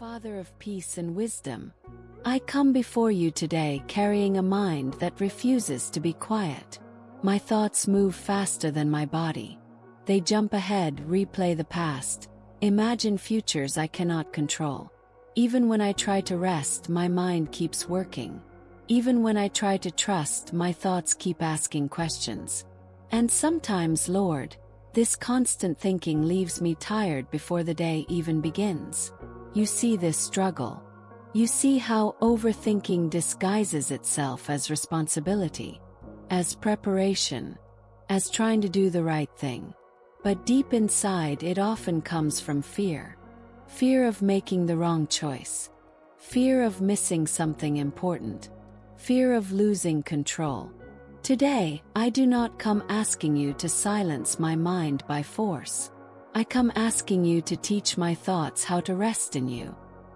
Father of peace and wisdom, I come before you today carrying a mind that refuses to be quiet. My thoughts move faster than my body. They jump ahead, replay the past, imagine futures I cannot control. Even when I try to rest, my mind keeps working. Even when I try to trust, my thoughts keep asking questions. And sometimes, Lord, this constant thinking leaves me tired before the day even begins. You see this struggle. You see how overthinking disguises itself as responsibility, as preparation, as trying to do the right thing. But deep inside, it often comes from fear. Fear of making the wrong choice. Fear of missing something important. Fear of losing control. Today, I do not come asking you to silence my mind by force. I come asking you to teach my thoughts how to rest in you.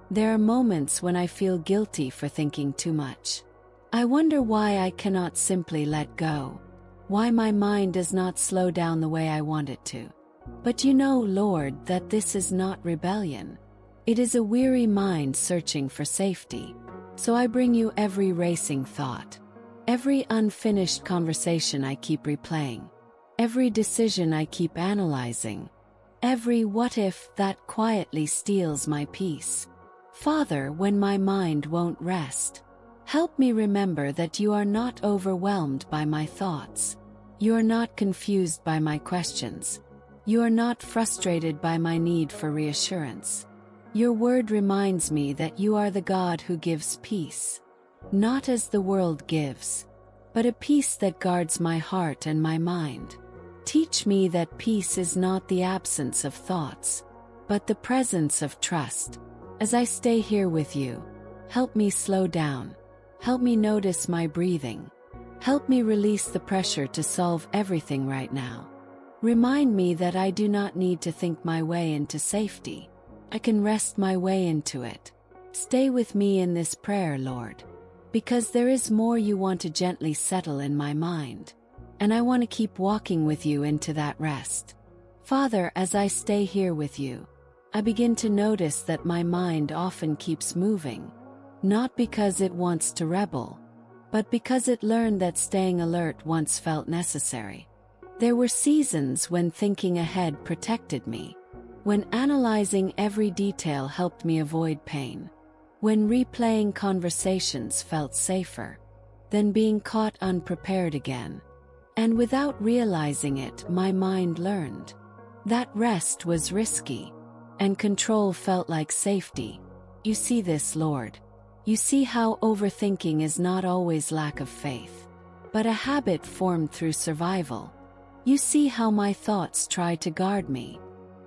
There are moments when I feel guilty for thinking too much. I wonder why I cannot simply let go, why my mind does not slow down the way I want it to. But you know, Lord, that this is not rebellion. It is a weary mind searching for safety. So I bring you every racing thought, every unfinished conversation I keep replaying, every decision I keep analyzing, every what if that quietly steals my peace. Father, when my mind won't rest, help me remember that you are not overwhelmed by my thoughts. You are not confused by my questions. You are not frustrated by my need for reassurance. Your word reminds me that you are the God who gives peace, not as the world gives, but a peace that guards my heart and my mind. Teach me that peace is not the absence of thoughts, but the presence of trust. As I stay here with you, help me slow down. Help me notice my breathing. Help me release the pressure to solve everything right now. Remind me that I do not need to think my way into safety. I can rest my way into it. Stay with me in this prayer, Lord, because there is more you want to gently settle in my mind. And I want to keep walking with you into that rest. Father, as I stay here with you, I begin to notice that my mind often keeps moving, not because it wants to rebel, but because it learned that staying alert once felt necessary. There were seasons when thinking ahead protected me, when analyzing every detail helped me avoid pain, when replaying conversations felt safer than being caught unprepared again. And without realizing it, my mind learned that rest was risky, and control felt like safety. You see this, Lord. You see how overthinking is not always lack of faith, but a habit formed through survival. You see how my thoughts try to guard me,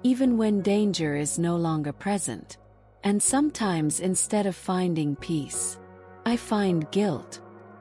even when danger is no longer present. And sometimes, instead of finding peace, I find guilt.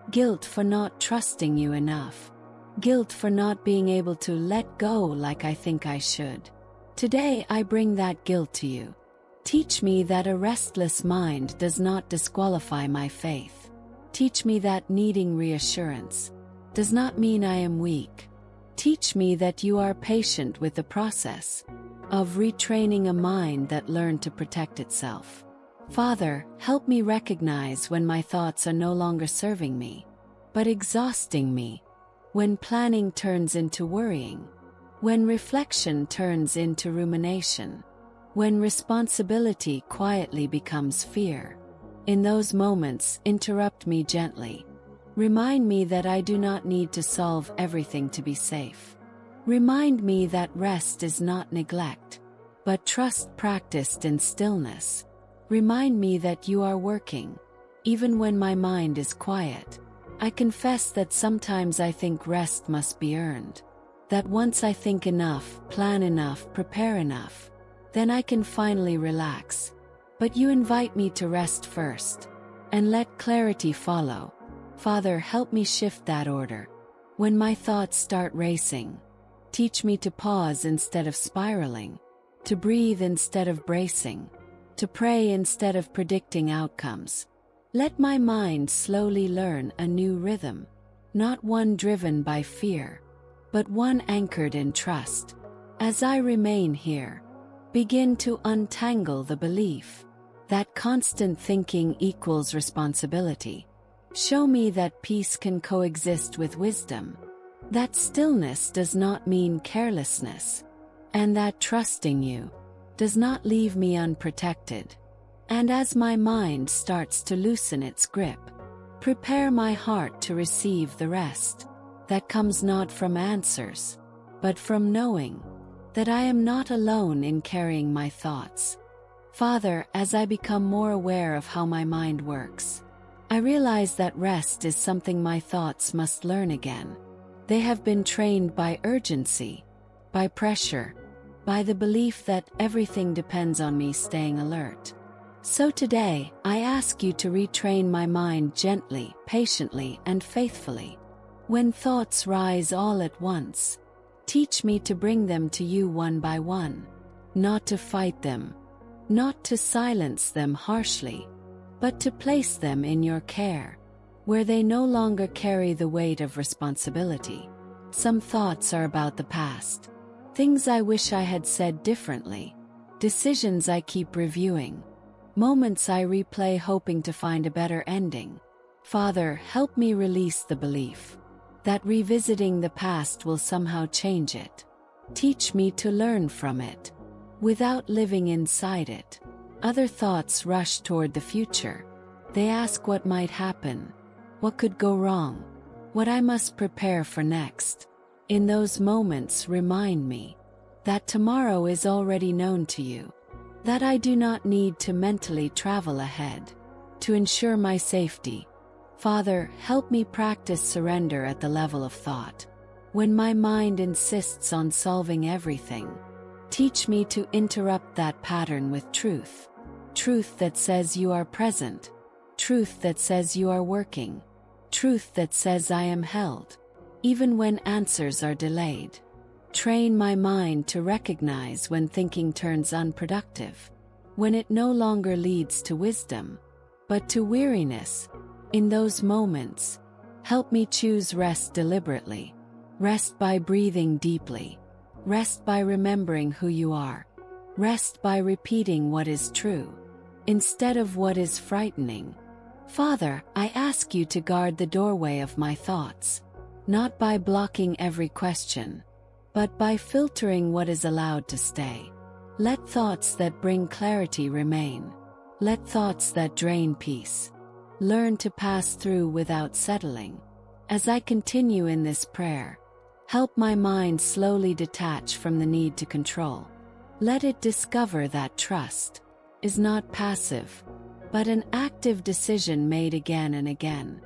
Guilt for not trusting you enough. Guilt for not being able to let go like I think I should. Today I bring that guilt to you. Teach me that a restless mind does not disqualify my faith. Teach me that needing reassurance does not mean I am weak. Teach me that you are patient with the process of retraining a mind that learned to protect itself. Father, help me recognize when my thoughts are no longer serving me, but exhausting me. When planning turns into worrying, when reflection turns into rumination, when responsibility quietly becomes fear. In those moments, interrupt me gently. Remind me that I do not need to solve everything to be safe. Remind me that rest is not neglect, but trust practiced in stillness. Remind me that you are working, even when my mind is quiet. I confess that sometimes I think rest must be earned. That once I think enough, plan enough, prepare enough, then I can finally relax. But you invite me to rest first, and let clarity follow. Father, help me shift that order. When my thoughts start racing, teach me to pause instead of spiraling, to breathe instead of bracing, to pray instead of predicting outcomes. Let my mind slowly learn a new rhythm, not one driven by fear, but one anchored in trust. As I remain here, begin to untangle the belief. that constant thinking equals responsibility. Show me that peace can coexist with wisdom, that stillness does not mean carelessness, and that trusting you does not leave me unprotected. And as my mind starts to loosen its grip, prepare my heart to receive the rest that comes not from answers, but from knowing that I am not alone in carrying my thoughts. Father, as I become more aware of how my mind works, I realize that rest is something my thoughts must learn again. They have been trained by urgency, by pressure, by the belief that everything depends on me staying alert. So today, I ask you to retrain my mind gently, patiently, and faithfully. When thoughts rise all at once, teach me to bring them to you one by one, not to fight them, not to silence them harshly, but to place them in your care, where they no longer carry the weight of responsibility. Some thoughts are about the past, things I wish I had said differently, decisions I keep reviewing, moments I replay hoping to find a better ending. Father, help me release the belief that revisiting the past will somehow change it. Teach me to learn from it, without living inside it. Other thoughts rush toward the future. They ask what might happen, what could go wrong, what I must prepare for next. In those moments, remind me that tomorrow is already known to you, that I do not need to mentally travel ahead to ensure my safety. Father, help me practice surrender at the level of thought. When my mind insists on solving everything, teach me to interrupt that pattern with truth. Truth that says you are present. Truth that says you are working. Truth that says I am held, even when answers are delayed. Train my mind to recognize when thinking turns unproductive, when it no longer leads to wisdom, but to weariness. In those moments, help me choose rest deliberately. Rest by breathing deeply. Rest by remembering who you are. Rest by repeating what is true, instead of what is frightening. Father, I ask you to guard the doorway of my thoughts, not by blocking every question, but by filtering what is allowed to stay. Let thoughts that bring clarity remain. Let thoughts that drain peace learn to pass through without settling. As I continue in this prayer, help my mind slowly detach from the need to control. Let it discover that trust is not passive, but an active decision made again and again.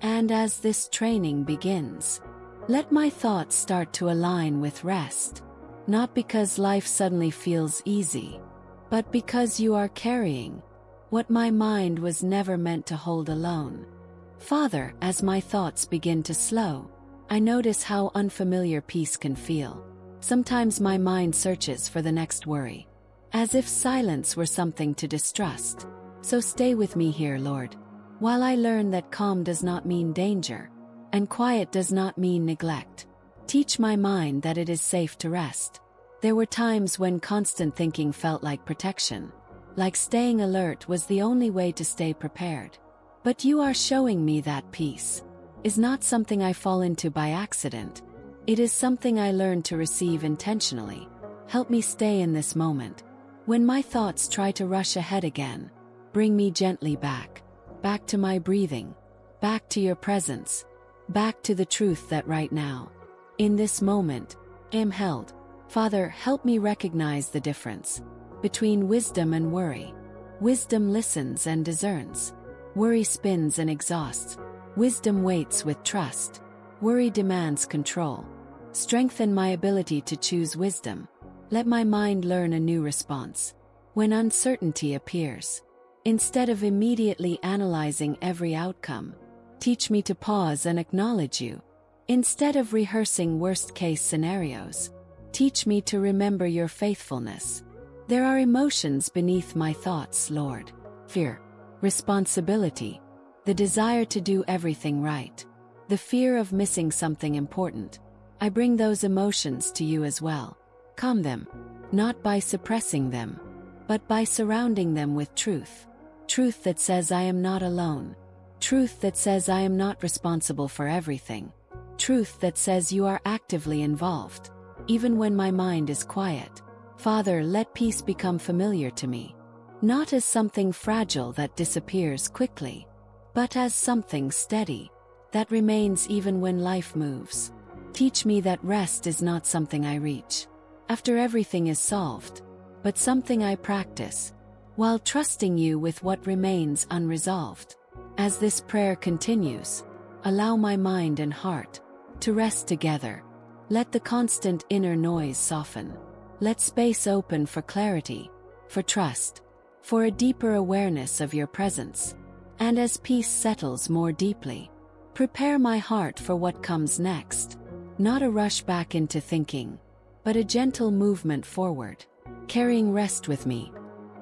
And as this training begins, let my thoughts start to align with rest, not because life suddenly feels easy, but because you are carrying what my mind was never meant to hold alone. Father, as my thoughts begin to slow, I notice how unfamiliar peace can feel. Sometimes my mind searches for the next worry, as if silence were something to distrust. So stay with me here, Lord, while I learn that calm does not mean danger, and quiet does not mean neglect. Teach my mind that it is safe to rest. There were times when constant thinking felt like protection, like staying alert was the only way to stay prepared. But you are showing me that peace is not something I fall into by accident. It is something I learn to receive intentionally. Help me stay in this moment. When my thoughts try to rush ahead again, bring me gently back to my breathing, back to your presence, back to the truth that right now, in this moment, I am held. Father, help me recognize the difference between wisdom and worry. Wisdom listens and discerns. Worry spins and exhausts. Wisdom waits with trust. Worry demands control. Strengthen my ability to choose wisdom. Let my mind learn a new response when uncertainty appears. Instead of immediately analyzing every outcome, teach me to pause and acknowledge you. Instead of rehearsing worst-case scenarios, teach me to remember your faithfulness. There are emotions beneath my thoughts, Lord. Fear, responsibility, the desire to do everything right, the fear of missing something important. I bring those emotions to you as well. Calm them, not by suppressing them, but by surrounding them with truth. Truth that says I am not alone. Truth that says I am not responsible for everything. Truth that says you are actively involved, even when my mind is quiet. Father, let peace become familiar to me, not as something fragile that disappears quickly, but as something steady, that remains even when life moves. Teach me that rest is not something I reach after everything is solved, but something I practice, while trusting you with what remains unresolved. As this prayer continues, allow my mind and heart to rest together. Let the constant inner noise soften. Let space open for clarity, for trust, for a deeper awareness of your presence. And as peace settles more deeply, prepare my heart for what comes next. Not a rush back into thinking, but a gentle movement forward, carrying rest with me.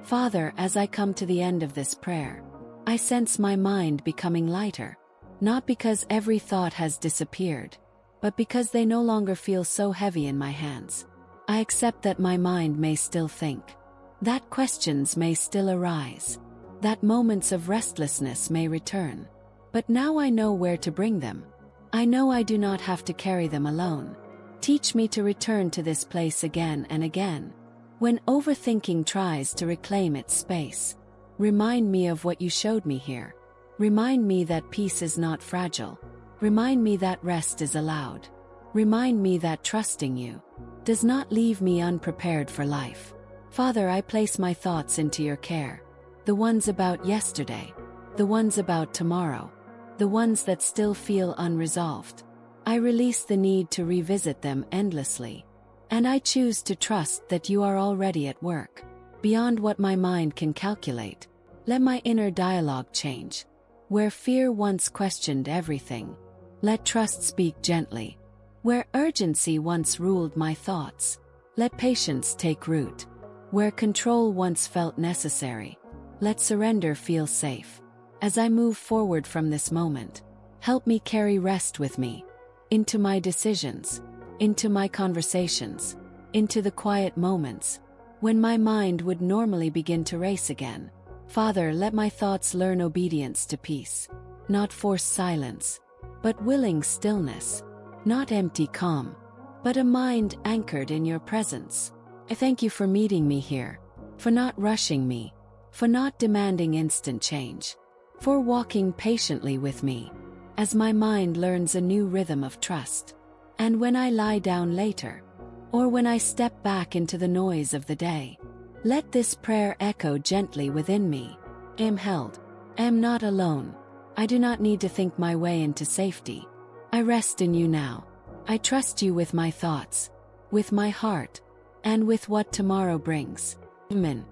Father, as I come to the end of this prayer, I sense my mind becoming lighter, not because every thought has disappeared, but because they no longer feel so heavy in my hands. I accept that my mind may still think, that questions may still arise, that moments of restlessness may return, but now I know where to bring them. I know I do not have to carry them alone. Teach me to return to this place again and again. When overthinking tries to reclaim its space, remind me of what you showed me here. Remind me that peace is not fragile. Remind me that rest is allowed. Remind me that trusting you does not leave me unprepared for life. Father, I place my thoughts into your care. The ones about yesterday, the ones about tomorrow, the ones that still feel unresolved. I release the need to revisit them endlessly, and I choose to trust that you are already at work. Beyond what my mind can calculate, let my inner dialogue change. Where fear once questioned everything, let trust speak gently. Where urgency once ruled my thoughts, let patience take root. Where control once felt necessary, let surrender feel safe. As I move forward from this moment, help me carry rest with me, into my decisions, into my conversations, into the quiet moments, when my mind would normally begin to race again. Father, let my thoughts learn obedience to peace, not forced silence, but willing stillness, not empty calm, but a mind anchored in your presence. I thank you for meeting me here, for not rushing me, for not demanding instant change, for walking patiently with me, as my mind learns a new rhythm of trust. And when I lie down later, or when I step back into the noise of the day, let this prayer echo gently within me. I am held. I am not alone. I do not need to think my way into safety. I rest in you now. I trust you with my thoughts, with my heart, and with what tomorrow brings. Amen.